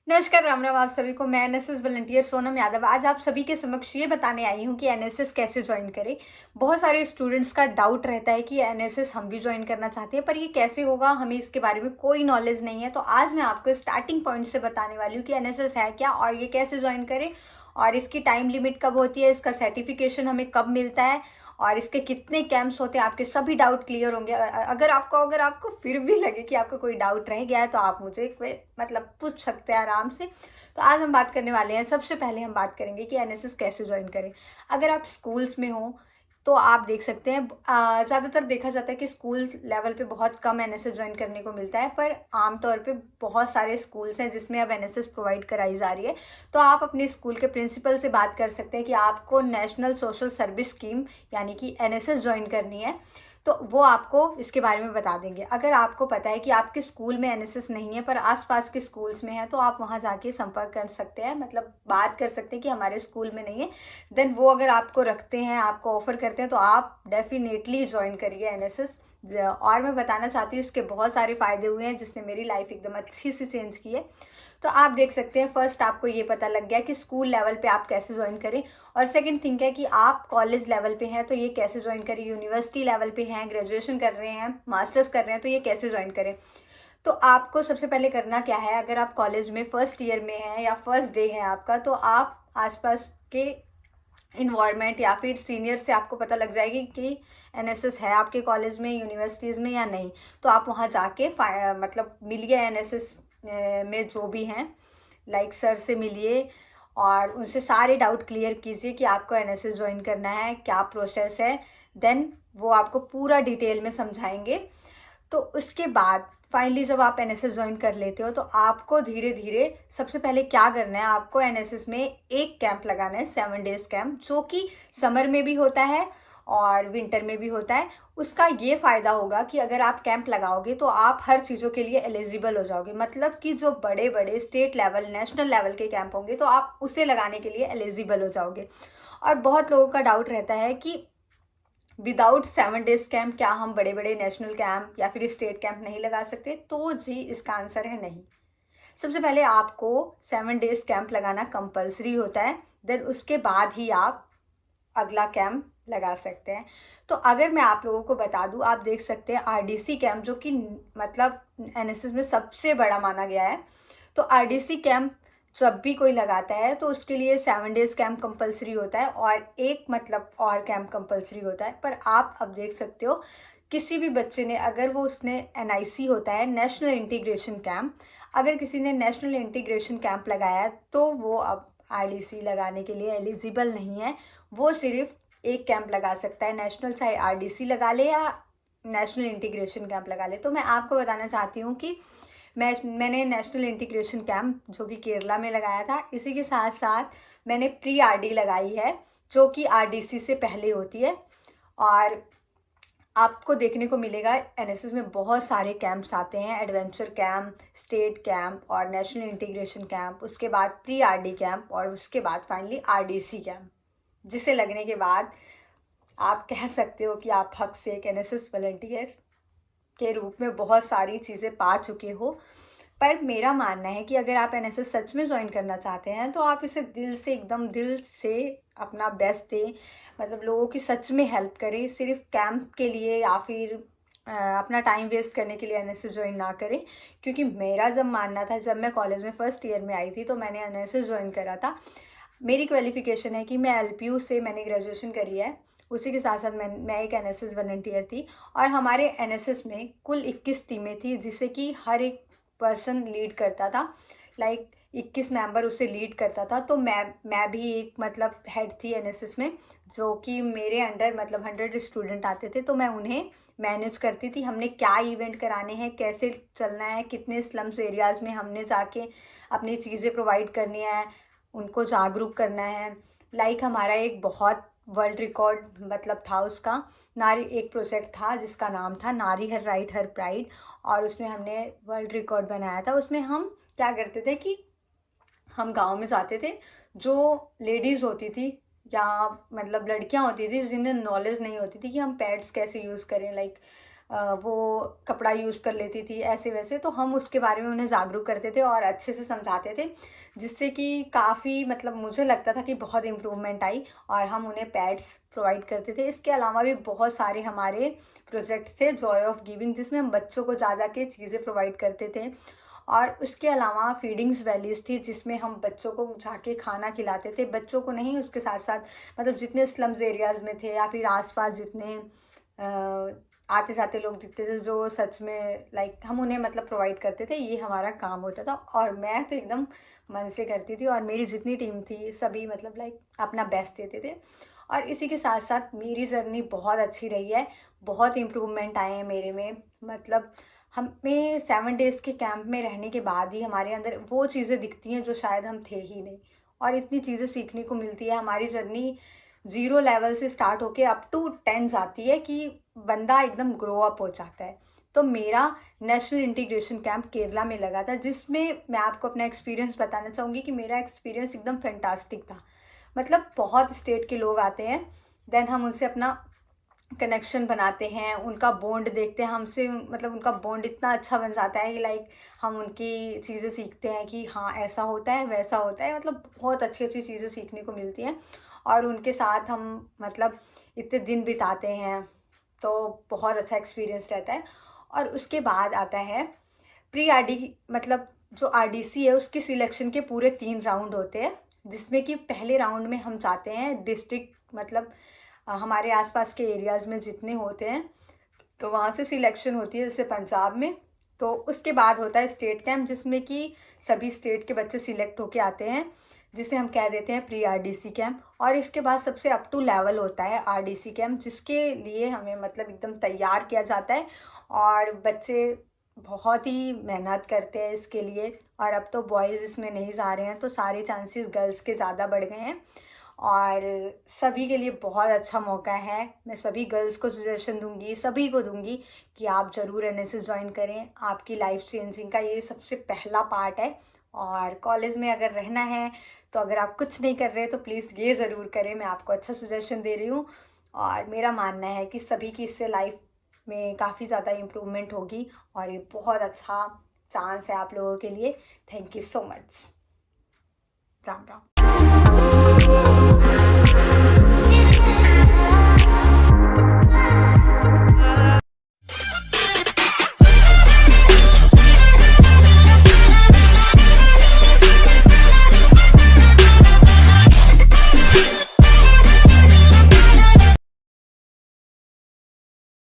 नमस्कार, राम राम आप सभी को। मैं एनएसएस वॉलंटियर सोनम यादव आज आप सभी के समक्ष ये बताने आई हूँ कि एनएसएस कैसे ज्वाइन करें। बहुत सारे स्टूडेंट्स का डाउट रहता है कि एनएसएस हम भी ज्वाइन करना चाहते हैं, पर ये कैसे होगा, हमें इसके बारे में कोई नॉलेज नहीं है। तो आज मैं आपको स्टार्टिंग पॉइंट से बताने वाली हूँ कि एनएसएस है क्या और ये कैसे ज्वाइन करें, और इसकी टाइम लिमिट कब होती है, इसका सर्टिफिकेशन हमें कब मिलता है, और इसके कितने कैंप्स होते हैं। आपके सभी डाउट क्लियर होंगे। अगर आपको फिर भी लगे कि आपका कोई डाउट रह गया है तो आप मुझे मतलब पूछ सकते हैं आराम से। तो आज हम बात करने वाले हैं, सबसे पहले हम बात करेंगे कि एनएसएस कैसे ज्वाइन करें। अगर आप स्कूल्स में हो तो आप देख सकते हैं, ज़्यादातर देखा जाता है कि स्कूल लेवल पे बहुत कम एनएसएस ज्वाइन करने को मिलता है, पर आमतौर पे बहुत सारे स्कूल्स हैं जिसमें अब एनएसएस प्रोवाइड कराई जा रही है। तो आप अपने स्कूल के प्रिंसिपल से बात कर सकते हैं कि आपको नेशनल सोशल सर्विस स्कीम यानी कि एनएसएस ज्वाइन करनी है, तो वो आपको इसके बारे में बता देंगे। अगर आपको पता है कि आपके स्कूल में एनएसएस नहीं है पर आसपास के स्कूल्स में है, तो आप वहाँ जाके संपर्क कर सकते हैं, मतलब बात कर सकते हैं कि हमारे स्कूल में नहीं है। देन वो अगर आपको रखते हैं, आपको ऑफर करते हैं, तो आप डेफिनेटली ज्वाइन करिए एनएसएस। और मैं बताना चाहती हूँ इसके बहुत सारे फ़ायदे हुए हैं जिसने मेरी लाइफ एकदम अच्छी से चेंज की है। तो आप देख सकते हैं, फर्स्ट आपको ये पता लग गया कि स्कूल लेवल पे आप कैसे ज्वाइन करें। और सेकंड थिंग है कि आप कॉलेज लेवल पे हैं तो ये कैसे ज्वाइन करें, यूनिवर्सिटी लेवल पे हैं, ग्रेजुएशन कर रहे हैं, मास्टर्स कर रहे हैं, तो ये कैसे ज्वाइन करें। तो आपको सबसे पहले करना क्या है, अगर आप कॉलेज में फर्स्ट ईयर में हैं या फर्स्ट डे है आपका, तो आप आसपास के इन्वायरमेंट या फिर सीनियर से आपको पता लग जाएगी कि एनएसएस है आपके कॉलेज में, यूनिवर्सिटीज़ में या नहीं। तो आप वहाँ जाके मतलब मिलिए एनएसएस में जो भी हैं, लाइक सर से मिलिए और उनसे सारे डाउट क्लियर कीजिए कि आपको एनएसएस ज्वाइन करना है, क्या प्रोसेस है। देन वो आपको पूरा डिटेल में समझाएंगे। तो उसके बाद फाइनली जब आप एनएसएस ज्वाइन कर लेते हो तो आपको धीरे धीरे सबसे पहले क्या करना है, आपको एनएसएस में एक कैंप लगाना है, 7 डेज कैंप, जो कि समर में भी होता है और विंटर में भी होता है। उसका ये फ़ायदा होगा कि अगर आप कैंप लगाओगे तो आप हर चीज़ों के लिए एलिजिबल हो जाओगे, मतलब कि जो बड़े बड़े स्टेट लेवल, नेशनल लेवल के कैंप होंगे तो आप उसे लगाने के लिए एलिजिबल हो जाओगे। और बहुत लोगों का डाउट रहता है कि विदाउट 7 डेज कैंप क्या हम बड़े बड़े नेशनल कैंप या फिर स्टेट कैंप नहीं लगा सकते। तो जी इसका आंसर है नहीं। सबसे पहले आपको 7 डेज कैंप लगाना कंपलसरी होता है, देन उसके बाद ही आप अगला कैंप लगा सकते हैं। तो अगर मैं आप लोगों को बता दूं, आप देख सकते हैं आरडीसी कैंप, जो कि मतलब एनएसएस में सबसे बड़ा माना गया है। तो आरडीसी कैंप जब भी कोई लगाता है तो उसके लिए 7 डेज कैंप कंपलसरी होता है और एक मतलब और कैंप कंपलसरी होता है। पर आप अब देख सकते हो, किसी भी बच्चे ने अगर वो उसने एनआईसी होता है, नेशनल इंटीग्रेशन कैंप, अगर किसी ने नेशनल इंटीग्रेशन कैंप लगाया है तो वो अब आरडीसी लगाने के लिए एलिजिबल नहीं है। वो सिर्फ एक कैंप लगा सकता है नेशनल, चाहे आरडीसी लगा ले या नेशनल इंटीग्रेशन कैंप लगा ले। तो मैं आपको बताना चाहती हूँ कि मैंने नेशनल इंटीग्रेशन कैंप जो कि केरला में लगाया था, इसी के साथ साथ मैंने प्री आरडी लगाई है जो कि आरडीसी से पहले होती है। और आपको देखने को मिलेगा एनएसएस में बहुत सारे कैंप्स आते हैं, एडवेंचर कैंप, स्टेट कैंप और नेशनल इंटीग्रेशन कैंप, उसके बाद प्री आरडी कैंप और उसके बाद फाइनली आरडीसी कैंप, जिसे लगने के बाद आप कह सकते हो कि आप हक से एक एनएसएस वॉलंटियर के रूप में बहुत सारी चीज़ें पा चुके हो। पर मेरा मानना है कि अगर आप एनएसएस सच में ज्वाइन करना चाहते हैं तो आप इसे दिल से, एकदम दिल से अपना बेस्ट दें, मतलब लोगों की सच में हेल्प करें। सिर्फ कैंप के लिए या फिर अपना टाइम वेस्ट करने के लिए एनएसएस ज्वाइन ना करें। क्योंकि मेरा जब मानना था, जब मैं कॉलेज में फर्स्ट ईयर में आई थी तो मैंने एनएसएस ज्वाइन करा था। मेरी क्वालिफिकेशन है कि मैं एलपीयू से मैंने ग्रेजुएशन करी है, उसी के साथ साथ मैं एक एनएसएस वॉलंटियर थी। और हमारे एनएसएस में कुल 21 टीमें थी, जिसे कि हर एक पर्सन लीड करता था, लाइक 21 मेंबर उसे लीड करता था। तो मैं भी एक मतलब हेड थी एनएसएस में, जो कि मेरे अंडर मतलब 100 स्टूडेंट आते थे, तो मैं उन्हें मैनेज करती थी। हमने क्या इवेंट कराने हैं, कैसे चलना है, कितने स्लम्स एरियाज़ में हमने जाके अपनी चीज़ें प्रोवाइड करनी है, उनको जागरूक करना है। लाइक हमारा एक बहुत वर्ल्ड रिकॉर्ड मतलब था उसका, नारी एक प्रोजेक्ट था जिसका नाम था नारी हर राइट हर प्राइड, और उसमें हमने वर्ल्ड रिकॉर्ड बनाया था। उसमें हम क्या करते थे कि हम गांव में जाते थे, जो लेडीज़ होती थी या मतलब लड़कियां होती थी जिन्हें नॉलेज नहीं होती थी कि हम पैड्स कैसे यूज़ करें, लाइक वो कपड़ा यूज़ कर लेती थी ऐसे वैसे, तो हम उसके बारे में उन्हें जागरूक करते थे और अच्छे से समझाते थे, जिससे कि काफ़ी मतलब मुझे लगता था कि बहुत इम्प्रूवमेंट आई और हम उन्हें पैड्स प्रोवाइड करते थे। इसके अलावा भी बहुत सारे हमारे प्रोजेक्ट थे जॉय ऑफ गिविंग, जिसमें हम बच्चों को जा के चीज़ें प्रोवाइड करते थे। और उसके अलावा फीडिंग्स वैलीज़ थी, जिसमें हम बच्चों को जाके खाना खिलाते थे, बच्चों को नहीं, उसके साथ साथ मतलब जितने स्लम्स एरियाज़ में थे या फिर आसपास जितने आते जाते लोग दिखते थे जो सच में लाइक हम उन्हें मतलब प्रोवाइड करते थे, ये हमारा काम होता था। और मैं तो एकदम मन से करती थी और मेरी जितनी टीम थी सभी मतलब लाइक अपना बेस्ट देते थे। और इसी के साथ साथ मेरी जर्नी बहुत अच्छी रही है, बहुत इम्प्रूवमेंट आए हैं मेरे में। मतलब हमें 7 डेज़ के कैंप में रहने के बाद ही हमारे अंदर वो चीज़ें दिखती हैं जो शायद हम थे ही नहीं, और इतनी चीज़ें सीखने को मिलती है। हमारी जर्नी 0 लेवल से स्टार्ट होके अप टू 10 जाती है कि बंदा एकदम ग्रो अप हो जाता है। तो मेरा नेशनल इंटीग्रेशन कैंप केरला में लगा था, जिसमें मैं आपको अपना एक्सपीरियंस बताना चाहूँगी कि मेरा एक्सपीरियंस एकदम फैंटास्टिक था। मतलब बहुत स्टेट के लोग आते हैं, देन हम उनसे अपना कनेक्शन बनाते हैं, उनका बॉन्ड देखते हैं हमसे, मतलब उनका बॉन्ड इतना अच्छा बन जाता है कि लाइक हम उनकी चीज़ें सीखते हैं कि हाँ ऐसा होता है वैसा होता है, मतलब बहुत अच्छी अच्छी चीज़ें सीखने को मिलती हैं। और उनके साथ हम मतलब इतने दिन बिताते हैं, तो बहुत अच्छा एक्सपीरियंस रहता है। और उसके बाद आता है प्री आरडी, मतलब जो आरडीसी है उसकी सिलेक्शन के पूरे 3 राउंड होते हैं, जिसमें कि पहले राउंड में हम जाते हैं डिस्ट्रिक्ट, मतलब हमारे आसपास के एरियाज़ में जितने होते हैं, तो वहाँ से सिलेक्शन होती है, जैसे पंजाब में। तो उसके बाद होता है स्टेट कैंप, जिसमें कि सभी स्टेट के बच्चे सिलेक्ट होके आते हैं, जिसे हम कह देते हैं प्री आरडीसी कैंप। और इसके बाद सबसे अप टू लेवल होता है आरडीसी कैंप, जिसके लिए हमें मतलब एकदम तैयार किया जाता है और बच्चे बहुत ही मेहनत करते हैं इसके लिए। और अब तो बॉयज़ इसमें नहीं जा रहे हैं, तो सारे चांसेस गर्ल्स के ज़्यादा बढ़ गए हैं और सभी के लिए बहुत अच्छा मौका है। मैं सभी गर्ल्स को सजेशन दूंगी, सभी को दूंगी कि आप ज़रूर एनएसएस ज्वाइन करें। आपकी लाइफ चेंजिंग का ये सबसे पहला पार्ट है। और कॉलेज में अगर रहना है, तो अगर आप कुछ नहीं कर रहे तो प्लीज़ ये ज़रूर करें, मैं आपको अच्छा सजेशन दे रही हूँ। और मेरा मानना है कि सभी की इससे लाइफ में काफ़ी ज़्यादा इम्प्रूवमेंट होगी और ये बहुत अच्छा चांस है आप लोगों के लिए। Thank you so much. Ram Ram.